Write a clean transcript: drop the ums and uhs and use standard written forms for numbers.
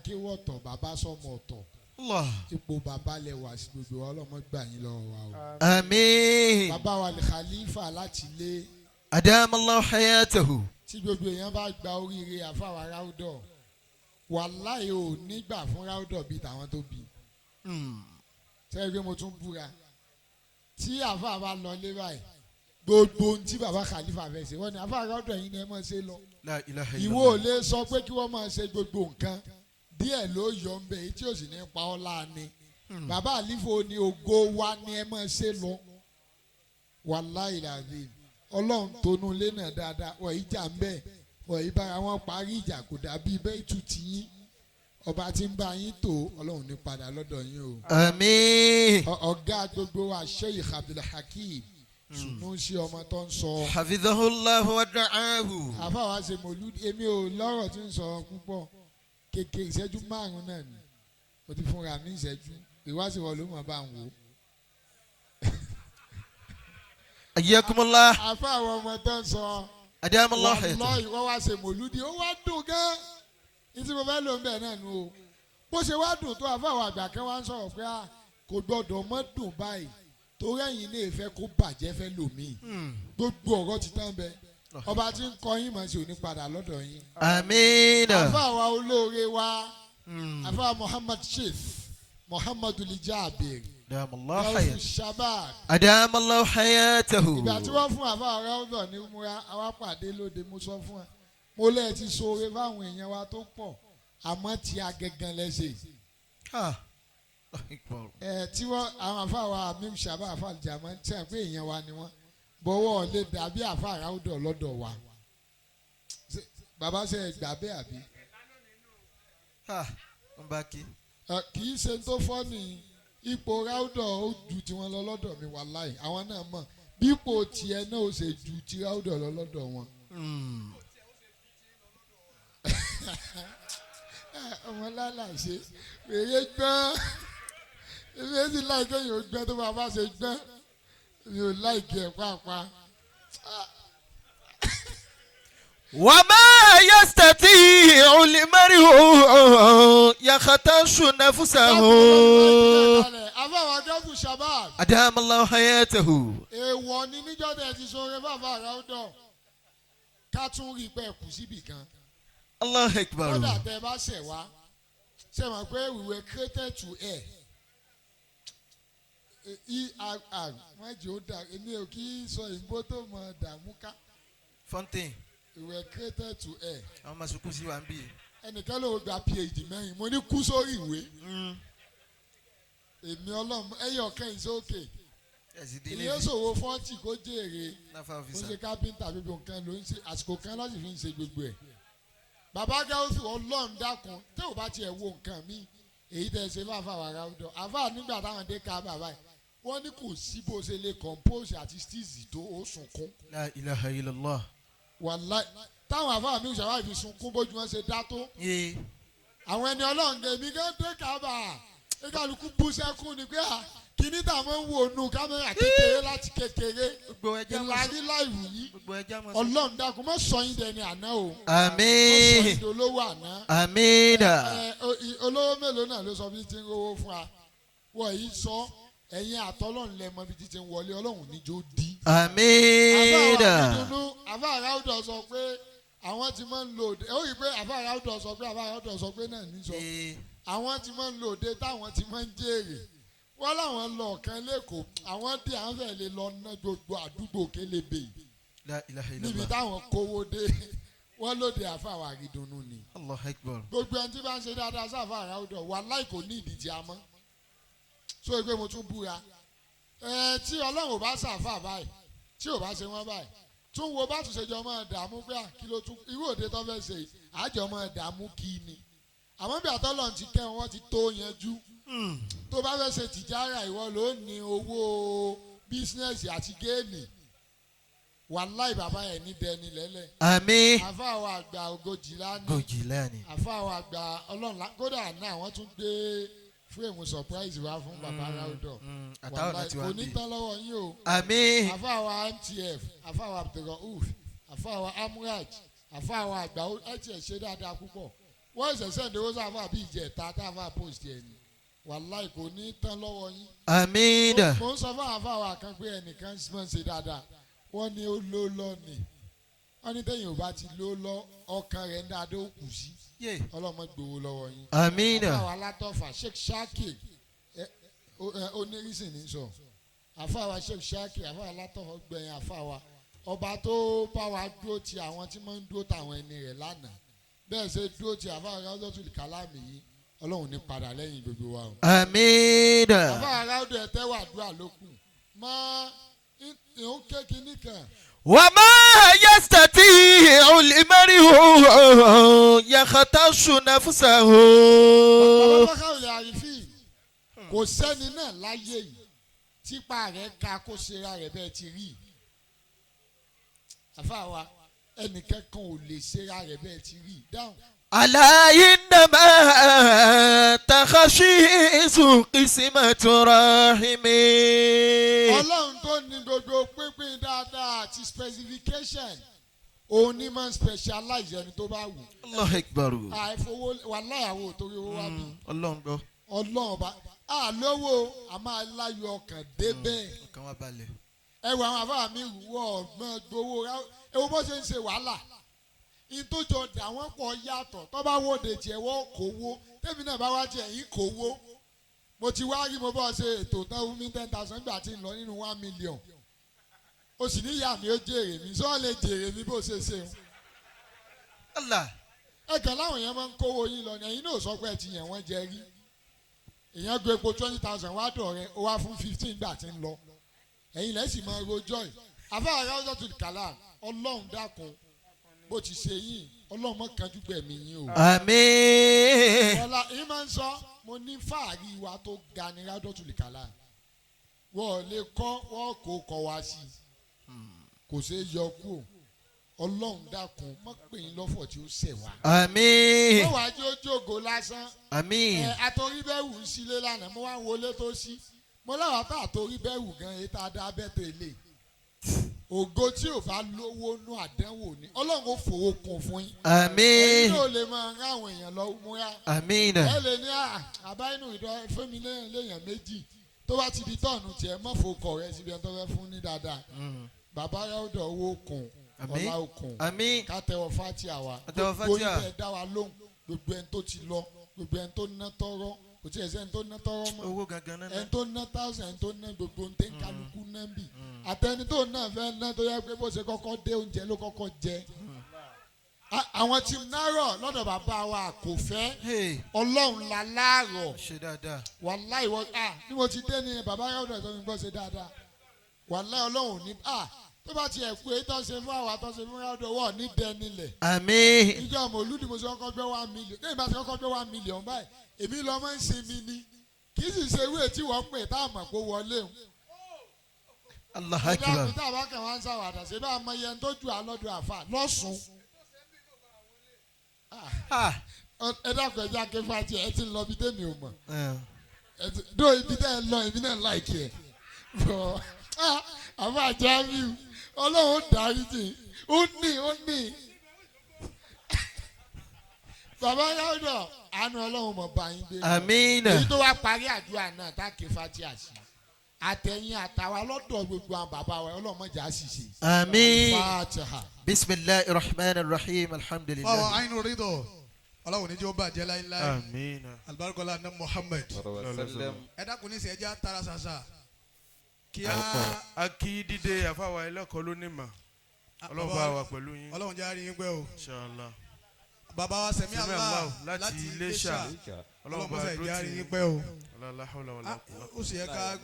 kéwọ́ ọ̀tọ̀ bàbá sọmọ ọ̀tọ̀. Ipò bàbá lẹ wà sí gbogbo ọlọ́mọ gbà yín lọ́wọ́ wa o. Àmín. Bàbá wa ní khalifa láti lé. Adamallahu hayatahu. Tí gbogbo èèyàn bá gba oríire àfàwà Raodul wàláhì ò nígbà fún Raodul bíi tàwọn tó bí. Sẹ́yìn pé mo tún búra tí àfàwà bá lọ lé báyìí gbogbo ohun tí bàbá khalifa fẹ́ ṣe wọ́n ní àfàwà Raodul yìí ni ẹ máa ṣe lọ. Ìwọ ò lè sọ pé kí wọ́n máa ṣe gbogbo nǹkan díẹ̀ ló yọ ń bẹ̀ èyí tí ò sì ní pa ọ́ láàánú. Bàbá àlífò ní ògo wa ni ẹ máa ṣe lọ. Wàláhì làbí Ọlọ́run tónú ilé náà dáadáa wọ̀ ìjà ń bẹ̀ wọ̀ ìbára wọn parí ìjà kò dàbí bẹ́ẹ̀ tù tí yín ọba tí ń bá yín tó Ọlọ́run ní padà lọ́dọ̀ yín o. Àmín. Ọ̀gá gbogbo wa Sheikh Abdul Hakim sùnú sí ọmọ tó ń sọ. Hafidhahullahu wa da'ahu. Àfàwà ṣe mòlúdì èmi ò lọ́rọ̀ tí ń sọ púpọ̀ kékeré ìṣẹ́jú 5 náà ni mo ti fúnra mi ìṣẹ́jú ìwáṣẹ̀ wọ̀ ló mọ̀ bá ń wò. Ayyakumullah. Àfàwà ọmọ tó ń sọ. Adamallahu hayatahu. Wallahi wọ́n wá ṣe mòlúdì ó wá dùn gan. Ìtí mo fẹ́ lò ń bẹ̀ náà nù o. Bó ṣe wá dùn tó àfàwà àgbà kan wá ń sọ̀rọ̀ pé kò gbọ́dọ̀ mọ́ dùn báyìí torí ẹ̀yin lè fẹ́ kó bàjẹ́ fẹ́ lòmíì. Gbogbo ọ̀rọ̀ ti tán bẹ́ẹ̀. Ọba tí ń kọ yín mọ̀ sí òní padà lọ́dọ̀ yín. Àmín. Àfàwà olóore wa àfàwà Muhammad Sheikh Muhammadu Lijabir Adamallahu Raodotul hayatahu. Shabab. Adamallahu hayatahu. Ìgbà tí wọ́n fún àfàwà Raodul ní múra àwa pàdé lóde mo sọ fún ẹ mo lẹ́ẹ̀ ti ṣoore fáwọn èèyàn wa tó pọ̀ àmọ́ tí a gẹ́gàn lẹ́sẹ̀. Tí wọ́n àwọn àfàwà Amim Shabab àfàwà Jama tí a pé èèyàn wa ni wọ́n bọ̀wọ̀ lè dàbí àfàwà Raodul lọ́dọ̀ wa. Bàbá ṣe gbà bẹ́ẹ̀ àbí. Kì í ṣe tó fọ́ ni ipò Raodul ó ju tiwọn lọ lọ́dọ̀ mi wàláhì àwọn náà mọ̀ bí ipò tiẹ̀ náà ó ṣe ju ti Raodul lọ lọ́dọ̀ wọn. Ọmọ lálà ṣe wèrè gbọ́n èmi èsì láìpẹ́ yóò gbọ́n tó bàbá ṣe gbọ́n mi ò láìkí ẹ̀ pàápàá. وما يستطيع المرء يختص نفسه. Àfàwà Raodotul Shabab. أدام الله حياته. Èèwọ̀ ni níjọ́ tẹ̀ ti sọ̀rọ̀ bàbá Raodul ká tún rí pẹ́ kù síbì kan. الله أكبر. Kódà tẹ bá ṣẹ̀ wá ṣe mọ̀ pé we were created to air. Wọ́n jẹ́ ó dà èmi ò kí sọ ìbò tó mọ̀ dààmú ká. Fontaine. We were created to air. Àwọn máa sunkún sí wa ń bí. Ẹnìkan ló gba PhD mẹ́rin mo ní kú sórí ìwé. Èmi Ọlọ́run ẹyọ kẹ́yìn sókè. Ìyẹn ṣòwò 40 kó jèrè. Ó ṣe kápẹ́ńtà gbogbo nǹkan ló ń ṣe àsìkò kan lọ́sì fi ń ṣe gbogbo ẹ̀. Bàbá Gáúsù Ọlọ́run dákun tẹ́ ò bá tiẹ̀ wo nǹkan mi èyí tẹ́ ṣe bá fà wà Raodul. Àfà nígbà táwọn dé ká bàbá yìí wọ́n ní kò sí bó ṣe lè compose àti stíìsì tó ó sunkún. La ilaha illallah. Wàláì táwọn àfáà mi ìṣàwá ìfi sunkún bójú wọn ṣe dá tó. Àwọn ẹni Ọlọ́run gẹ̀ mí gẹ́gẹ́ kábà ẹ̀kálukú bú sẹ́kún ni pé kíní tá a máa ń wò nù kámẹ́rà kékeré láti kékeré ìlàrí láìwù yìí Ọlọ́run dákun mọ́ sọ yín dẹni àná o. Àmín. mọ́ sọ yín dolówó àná. Àmín. Olówó mélòó náà ló sọ bí ti ń rówó fún wa wọ́n yìí sọ ẹ̀yin àtọ́lọ́run lẹ́mọ bí ti ti ń wọlé Ọlọ́run níjó dí. Àmín. Àfàwà Raodul sọ pé àwọn ti máa ń lò dé ó rí i pé àfàwà Raodul sọ pé àfàwà Raodul sọ pé náà ní sọ àwọn ti máa ń lò dé táwọn ti máa ń jèrè wọ́n láwọn lọ ọ̀kan lẹ́kọ̀ọ́ àwọn dé àwọn fẹ́ẹ́ lè lọ ná gbogbo àdúgbò kélébé níbi táwọn kówó dé wọ́n lóde àfàwà àrídùnnú ni. Gbogbo ẹni tí bá ń ṣe dáadáa sí àfàwà Raodul wàláhì kò ní ìdí tí a mọ́ so pé mo tún búra tí Ọlọ́run ò bá ṣàfà báyìí tí ò bá ṣe wọ́n báyìí tún wo bá tún ṣe jọ máa dààmú pé kí ló tún irú òde tó fẹ́ ṣe àjọ máa dààmú kí ni àmọ́ bí àtọ́lọ́run ti kẹ́ wọn ti tó yanjú tó bá fẹ́ ṣe tìjára ìwọ ló ní owó bísínẹ́sì àti géèmì wàláì bàbá ẹ̀ ní dẹni lẹ́lẹ̀. Àmín. Àfàwà àgbà Ògòjìlá ni. Àfàwà àgbà Ọlọ́run kódà náà àwọn tún gbé fúrèmù surprise wá fún bàbá Raodul. Wàláì kò ní tán lọ́wọ́ yín o. Àmín. Àfàwà MTF Àfàwà Abdulrauf Àfàwà Amraj Àfàwà àgbà ẹ̀ tiẹ̀ ṣe dáadáa púpọ̀ wọ́n ṣẹ̀ṣẹ̀ ní owó sáfà bí ìjẹta táfà post ẹ̀ ni wàláì kò ní tán lọ́wọ́ yín. Àmín. mo ń sọ fún àfàwà kan pé ẹnìkan máa ń ṣe dáadáa wọ́n ní ó ló lọ ni wọ́n ní tẹ̀yìn ò bá ti ló lọ ọkàn rẹ̀ ń dáadé ó kù sí ọlọ́mọ gbowó lọ́wọ́ yín. Àmín. àfàwà alátọ́fà Sheikh Shakir onírísìn ní sọ àfàwà Sheikh Shakir àfàwà alátọ́fà gbẹ̀yìn àfàwà ọba tó bá wa dúró ti àwọn tí wọ́n ń dúró táwọn ẹni rẹ̀ lánàá bẹ́ẹ̀ ṣe dúró ti àfàwà Raodotul Kalam yìí ọlọ́run ní padà lẹ́yìn gbogbo wa o. Àmín. àfàwà Raodotul ẹ̀ tẹ́wà dúrà lókun mọ́ ìhun kéèkì nìkan. وما يستطيع المرء يختص نفسه. ọlọ́fàkàwé àrífín kò sẹ́ni náà láyé yìí típa rẹ̀ ka kó ṣera rẹ̀ bẹ́ẹ̀ ti rí àfàwà ẹnìkan kan ò lè ṣera rẹ̀ bẹ́ẹ̀ ti rí dáhùn. ألا إنما تخشيص قسمة رحم. ọlọ́run tó ní gbogbo pínpín dáadáa àti specification òun ní máa ń specialize ẹni tó bá wù. Allahu Akbar. àìfowó wàláhì àwọn òtórí owó wá bí. Ọlọ́run gbọ́. ọlọ́run ọba àlówó a máa láyọ̀ ọkàn débẹ̀. Ọkàn wa balẹ̀. ẹ wo àwọn àbá mi wọ ọgbọ́n gbowó ewu bó ṣe ń ṣe wàhálà ìtòjọ dà wọ́n pọ̀ yàtọ̀ tó bá wòde tiẹ̀ wọ́n kówó tèmi náà bá wá tiẹ̀ yín kówó mo ti wá rí mo bá ṣe ètò tán fún mi 10,000 gbà tí ń lọ nínú 1 million o sì ní ìyá mi ó jèrè mi sọ lè jèrè mi bó ṣe ṣe o. Allah. ẹ kàn láwọn èèyàn máa ń kówó yín lọ ní ẹ̀yin náà sọ pé ẹ ti yàn wọ́n jẹ rí èèyàn gbé epo 20,000 wá dọ̀ rẹ ó wá fún 15 gbà tí ń lọ ẹ̀yin lẹ́sìn máa rojọ́ ẹ̀ àfáà Raodotul Kalam ọlọ́run dákun bó ti ṣe yín ọlọ́run mọ́ kanjú gbẹ̀mí yín o. Àmín. ọ̀la yín máa ń sọ mo ní fàárí wa tó ga ní Raodotul Kalam wọ́n lè kọ́ wọ́n kó kọ́ wá sí i kò ṣeé yọ kú o ọlọ́run dákun mọ́ pè yín lọ́fọ̀ tí ó ṣẹ̀ wá. Àmín. wọ́n wá jó jógo lásán. Àmín. àtòrí bẹ́ẹ̀wù ń sílé lánàá mo wá ń wọlé tó sí mo láwọn àtà àtòrí bẹ́ẹ̀wù gan ètò adá abẹ́tẹ̀ ilé ògo tí ò bá lówó nú àdánwò ni ọlọ́run ó fowó kún fún yín. Àmín. ẹ̀yin náà lè máa rán àwọn èèyàn lọ múra. Àmín. ẹ lè ní àbá inú ìdọ́ fún mi léèyàn méjì tó bá ti di tọ́ọ̀nù tiẹ̀ mọ́ fòkọ̀ rẹ síbi ẹni tó fẹ́ fún ní dáadáa. bàbá Raodotul owó kùn ọlá òkun kátẹ́wọ́ fati àwa gbogbo ibẹ̀ dá wa lóhùn gbogbo ẹni tó ti lọ gbogbo ẹni tó ná tọrọ kò tí ẹ sẹ́ni tó ná tọrọ mọ́ owó gangan náà ẹni tó ná 1,000 ẹni tó ná gbogbo ní kálukú náà bì àtẹni tó náà fẹ́ ná tó yẹ pé bó ṣe kọ́kọ́ dé oúnjẹ ló kọ́kọ́ jẹ àwọn tí náírà lọ́dọ̀ bàbá wa kò fẹ́ ọlọ́run la láàrọ̀ wàláì wọ́n bí mo ti dé ní bàbá Raodotul tó ń gbọ́ ṣe dáadáa wàláì ọlọ́run ní tó bá tiẹ̀ kú èyí tó ṣe fún àwa tó ṣe fún Raodotul wọ̀ ní dẹ́nilẹ̀. Àmín. ìjọ ọmọ olùdí mo ṣe kọ́kọ́ gbé 1 million lẹ́yìn bá ṣe kọ́kọ́ gbé 1 million báyìí èmi lọ máa ń ṣe mi ní kì í sì ṣe ewé tí wọ́n pè tá a mọ̀ pé wọlé o. Allahu Akbar. ìdá àbúrò àbá kan wá ń ṣàwàdà ṣe bá a mọ iye tó ju àlọ́dún àfà lọ́sùn. ẹ dákun ẹ jẹ́ akéfà tiẹ̀ ẹ ti ń lọ bí tèmi ò mọ̀. dó ibi tẹ́ ẹ lọ ibi náà láìkí ẹ̀. àbá àjẹmíù ọlọ́run dáríjì ó ní bàbá Raodotul àánú ọlọ́run mọ̀ bá yín dé. Àmín. èyí tó wá parí àdúrà náà tá a ké fatia sí àtẹ̀yìn àtàwa lọ́dọ̀ gbogbo àwọn bàbá wa ọlọ́run mọ̀jà àṣìṣe. Àmín. Fatiha. Bismillahir Rahmanir Rahim alhamdulillah. Sheikh Ainu Ridoh ọlọ́run ní jẹ́ ó bàjẹ́ láíláí. Àmín. alibarikola ní Muhammad. ẹ dákun ní sẹ́jà tara ṣàṣà. kí a kí dídé àfàwà ẹlẹ́kọ̀ọ́ lónìí mà ọlọ́run bá wa pẹ̀lú yín. ọlọ́run jẹ́ àárín yín pẹ́ o. Inshallah. bàbá wa sẹ̀mí Allah láti Iléṣà ọlọ́run bá sẹ̀ jẹ́ àárín yín pẹ́ o. ọlọ́run ó sì yẹ ká